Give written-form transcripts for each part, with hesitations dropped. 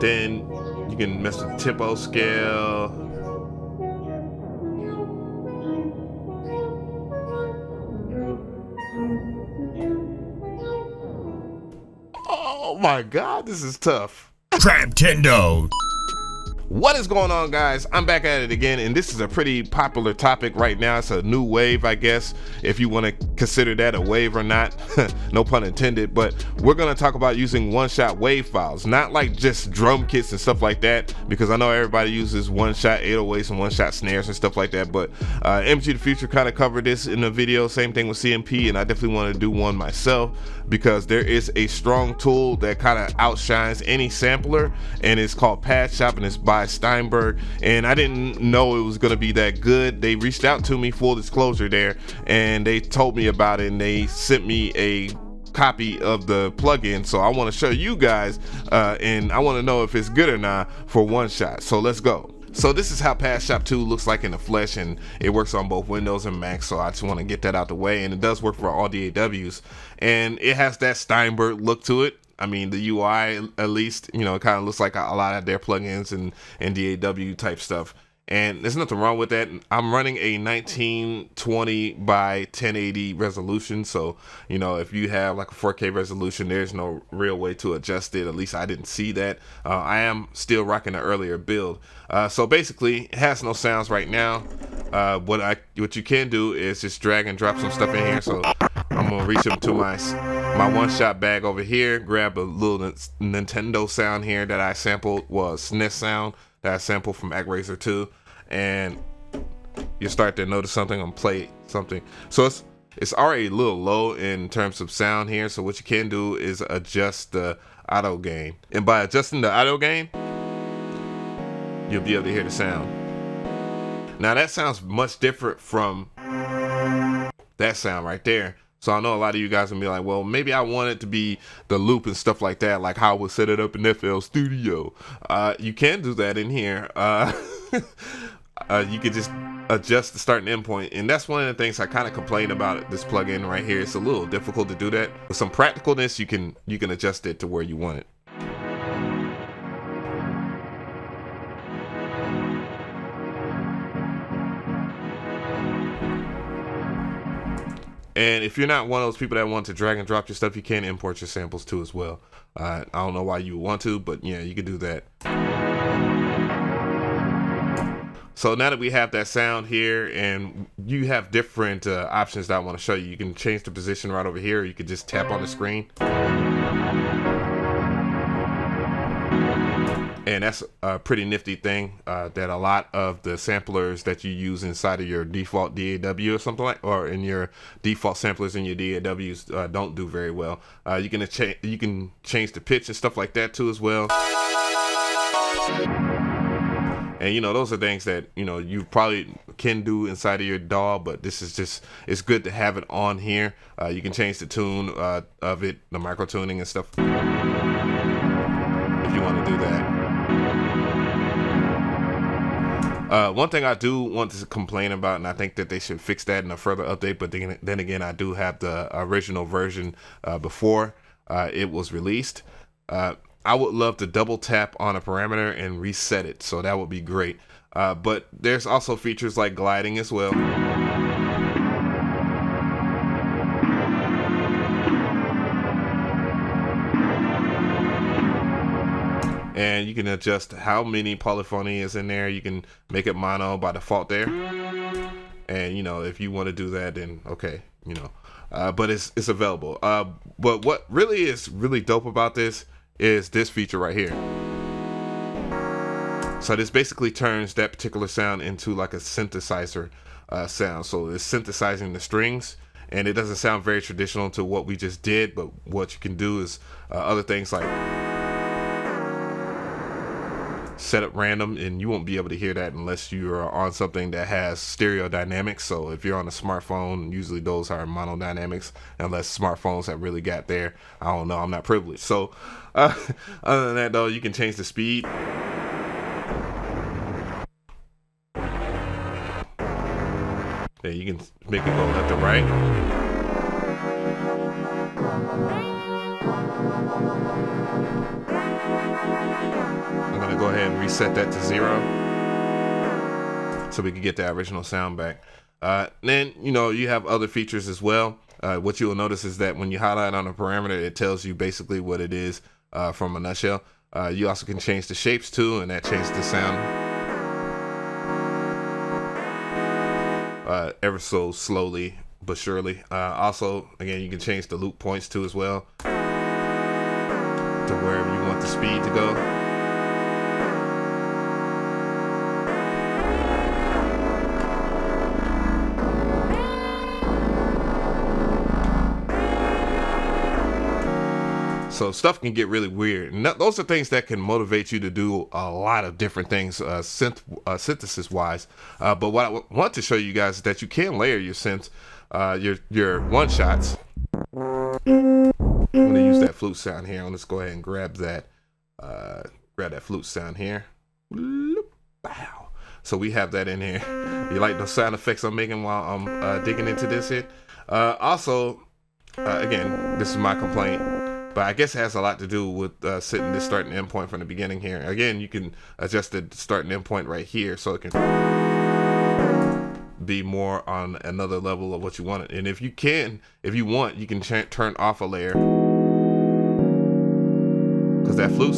then you can mess with the tempo scale. Oh my God, this is tough. Crabtendo. What is going on, guys? I'm back at it again, and this is a pretty popular topic right now. It's a new wave, I guess, if you want to consider that a wave or not. No pun intended, but we're going to talk about using one-shot wave files, not like just drum kits and stuff like that, because I know everybody uses one-shot 808s and one-shot snares and stuff like that, but MG the Future kind of covered this in the video. Same thing with CMP, and I definitely want to do one myself because there is a strong tool that kind of outshines any sampler, and it's called Padshop, and it's by Steinberg, and I didn't know it was going to be that good. They reached out to me, full disclosure there, and they told me about it, and they sent me a copy of the plugin, so I want to show you guys, and I want to know if it's good or not for one shot. So let's go. So this is how Padshop 2 looks like in the flesh, and it works on both Windows and Mac, so I just want to get that out the way, and it does work for all DAWs, and it has that Steinberg look to it. I mean, the UI, at least, you know, it kind of looks like a lot of their plugins and DAW type stuff. And there's nothing wrong with that. I'm running a 1920 by 1080 resolution. So, you know, if you have like a 4K resolution, there's no real way to adjust it. At least I didn't see that. I am still rocking the earlier build. So basically, it has no sounds right now. What you can do is just drag and drop some stuff in here. So I'm gonna reach into my one-shot bag over here, grab a little Nintendo sound here that I sampled, was SNES sound that I sampled from ActRaiser 2, and you start to notice something on play something. So it's already a little low in terms of sound here. So what you can do is adjust the auto gain, and by adjusting the auto gain, you'll be able to hear the sound. Now that sounds much different from that sound right there. So I know a lot of you guys will be like, well, maybe I want it to be the loop and stuff like that, like how I would set it up in FL Studio. You can do that in here. You could just adjust the start and end point, and that's one of the things I kind of complain about this plugin right here. It's a little difficult to do that. With some practicalness, you can adjust it to where you want it. And if you're not one of those people that want to drag and drop your stuff, you can import your samples too as well. I don't know why you would want to, but yeah, you can do that. So now that we have that sound here, and you have different options that I want to show you. You can change the position right over here. You can just tap on the screen. And that's a pretty nifty thing that a lot of the samplers that you use inside of your default DAW or something like, or in your default samplers in your DAWs don't do very well. You can change the pitch and stuff like that too as well. And you know, those are things that, you know, you probably can do inside of your DAW, but this is just, it's good to have it on here. You can change the tune of it, the micro tuning and stuff, if you want to do that. One thing I do want to complain about, and I think that they should fix that in a further update, but then again, I do have the original version before it was released. I would love to double tap on a parameter and reset it, so that would be great. But there's also features like gliding as well. And you can adjust how many polyphony is in there. You can make it mono by default there. And you know, if you want to do that, then okay, you know. But it's available. But what really is really dope about this is this feature right here. So this basically turns that particular sound into like a synthesizer sound. So it's synthesizing the strings, and it doesn't sound very traditional to what we just did, but what you can do is other things like set up random, and you won't be able to hear that unless you are on something that has stereo dynamics. So if you're on a smartphone, usually those are monodynamics, unless smartphones have really got there. I don't know, I'm not privileged. So other than that though, you can change the speed. Yeah, you can make it go left and right. and reset that to 0 so we can get the original sound back. Then, you know, you have other features as well. What you will notice is that when you highlight on a parameter, it tells you basically what it is from a nutshell. You also can change the shapes too, and that changes the sound ever so slowly but surely. Also, again, you can change the loop points too as well to wherever you want the speed to go. So stuff can get really weird, and those are things that can motivate you to do a lot of different things synthesis wise. But what I want to show you guys is that you can layer your synths, your one shots. I'm gonna use that flute sound here. Let's go ahead and grab that flute sound here. Wow. So we have that in here. You like the sound effects I'm making while I'm digging into this here? Also, again, this is my complaint, but I guess it has a lot to do with setting the start and end point from the beginning here. Again, you can adjust the start and end point right here so it can be more on another level of what you want. And if you want, you can turn off a layer, because that flute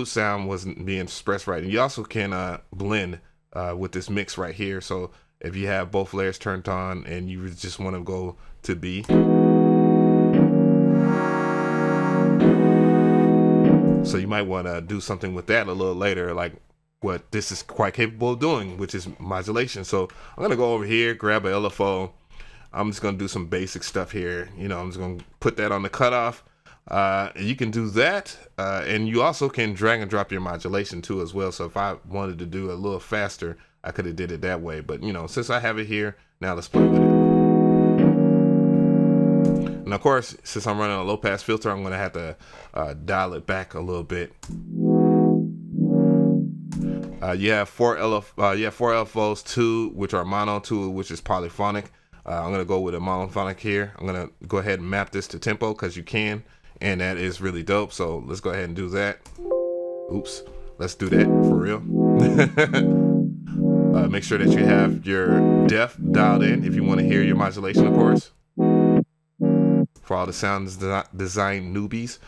sound wasn't being expressed right. And you also can blend with this mix right here. So if you have both layers turned on and you just want to go to B, so you might want to do something with that a little later, like what this is quite capable of doing, which is modulation. So I'm going to go over here, grab a LFO. I'm just going to do some basic stuff here. You know, I'm just going to put that on the cutoff. You can do that. And you also can drag and drop your modulation too as well. So if I wanted to do a little faster, I could have did it that way. But, you know, since I have it here, now let's play with it. And of course, since I'm running a low pass filter, I'm going to have to dial it back a little bit. You have four LFOs, 2 which are mono, 2 which is polyphonic. I'm going to go with a monophonic here. I'm going to go ahead and map this to tempo because you can, and that is really dope. So let's go ahead and do that. Oops, let's do that for real. Make sure that you have your depth dialed in if you want to hear your modulation, of course. For all the sound design newbies,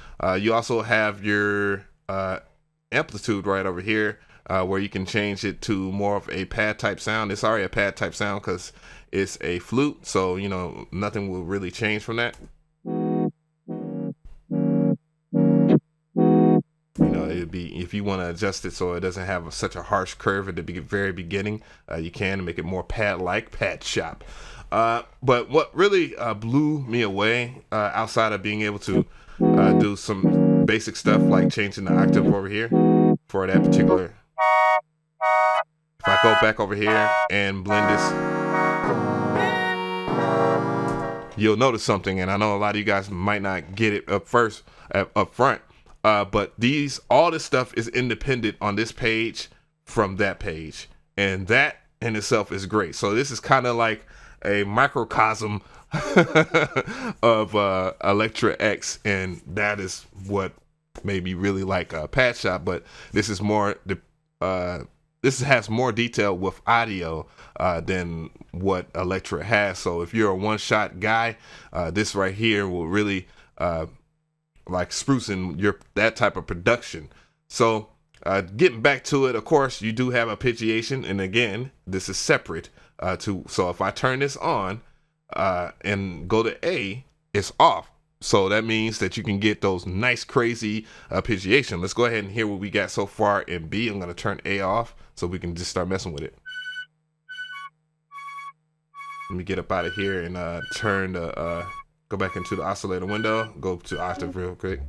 you also have your amplitude right over here, where you can change it to more of a pad type sound. It's already a pad type sound because it's a flute, so you know nothing will really change from that. You know, it'd be, if you want to adjust it so it doesn't have such a harsh curve at the very beginning, you can make it more pad-like. Padshop. But what really blew me away, outside of being able to do some basic stuff like changing the octave over here for that particular. If I go back over here and blend this, you'll notice something, and I know a lot of you guys might not get it up front. But all this stuff is independent on this page from that page, and that in itself is great. So this is kind of like a microcosm of Electra X, and that is what made me really like Padshop. But this is more this has more detail with audio than what Electra has. So if you're a one-shot guy, this right here will really like sprucing that type of production. So getting back to it, of course, you do have arpeggiation, and again, this is separate so if I turn this on and go to A, it's off. So that means that you can get those nice crazy arpeggiation. Let's go ahead and hear what we got so far in B. I'm going to turn A off so we can just start messing with it. Let me get up out of here and turn the go back into the oscillator window, go to octave real quick.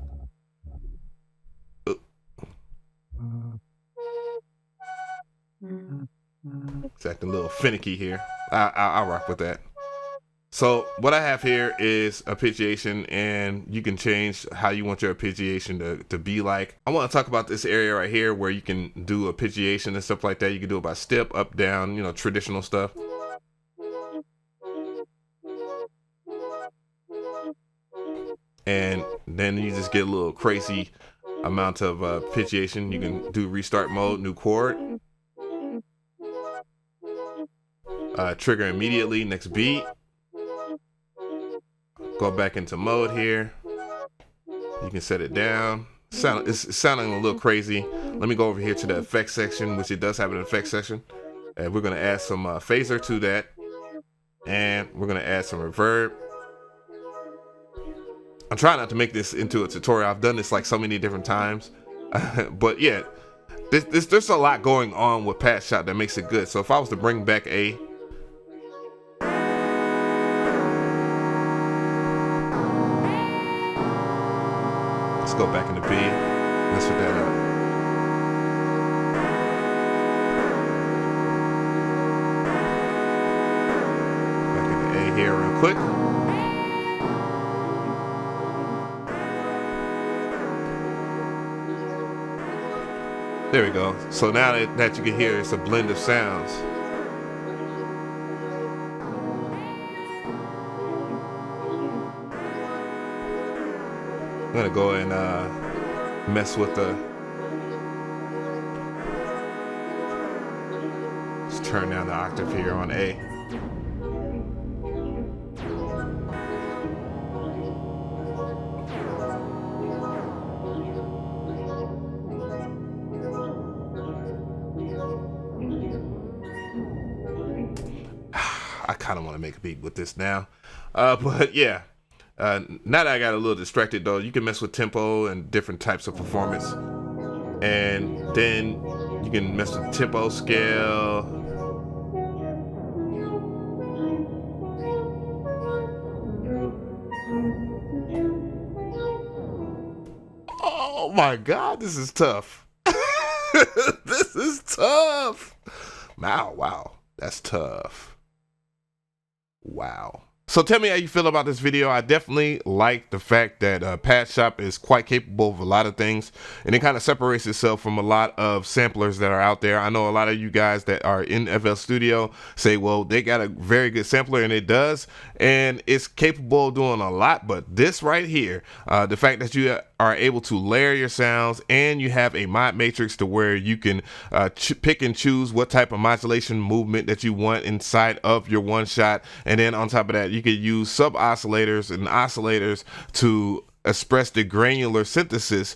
It's acting a little finicky here. I'll rock with that. So what I have here is arpeggiation, and you can change how you want your arpeggiation to be like. I want to talk about this area right here where you can do arpeggiation and stuff like that. You can do it by step, up, down, you know, traditional stuff. and then you just get a little crazy amount of pitchation. You can do restart mode, new chord, trigger immediately, next beat, go back into mode here. You can set it down. It's sounding a little crazy. Let me go over here to the effects section, which it does have an effects section, and we're gonna add some phaser to that, and we're gonna add some reverb. I'm trying not to make this into a tutorial. I've done this like so many different times, but yeah, there's a lot going on with Padshop that makes it good. So if I was to bring back A, let's go back into B, mess with that up. Back into A here real quick. There we go. So now that you can hear, it's a blend of sounds. I'm gonna go and mess with the. Let's turn down the octave here on A. I kind of want to make a beat with this now, but yeah. Now that I got a little distracted though, you can mess with tempo and different types of performance, and then you can mess with the tempo scale. Oh my God, this is tough. This is tough. Wow, that's tough. Wow. So tell me how you feel about this video. I definitely like the fact that Padshop is quite capable of a lot of things, and it kind of separates itself from a lot of samplers that are out there. I know a lot of you guys that are in FL Studio say, well, they got a very good sampler, and it does, and it's capable of doing a lot. But this right here, the fact that you are able to layer your sounds, and you have a mod matrix to where you can pick and choose what type of modulation movement that you want inside of your one shot, and then on top of that, you could use sub oscillators and oscillators to express the granular synthesis.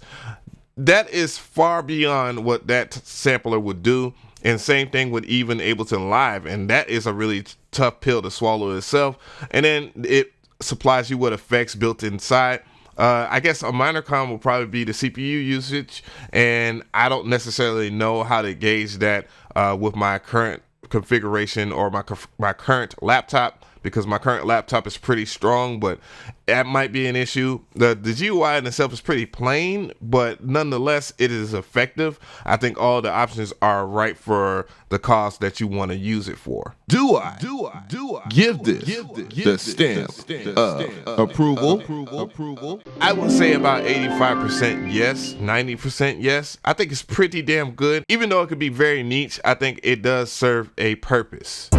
That is far beyond what that sampler would do, and same thing with even Ableton Live, and that is a really tough pill to swallow itself. And then it supplies you with effects built inside. I guess a minor con will probably be the CPU usage, and I don't necessarily know how to gauge that with my current configuration or my current laptop, because my current laptop is pretty strong, but that might be an issue. The GUI in itself is pretty plain, but nonetheless, it is effective. I think all the options are right for the cost that you want to use it for. Do I give this the stamp of approval? I would say about 85% yes, 90% yes. I think it's pretty damn good. Even though it could be very niche, I think it does serve a purpose.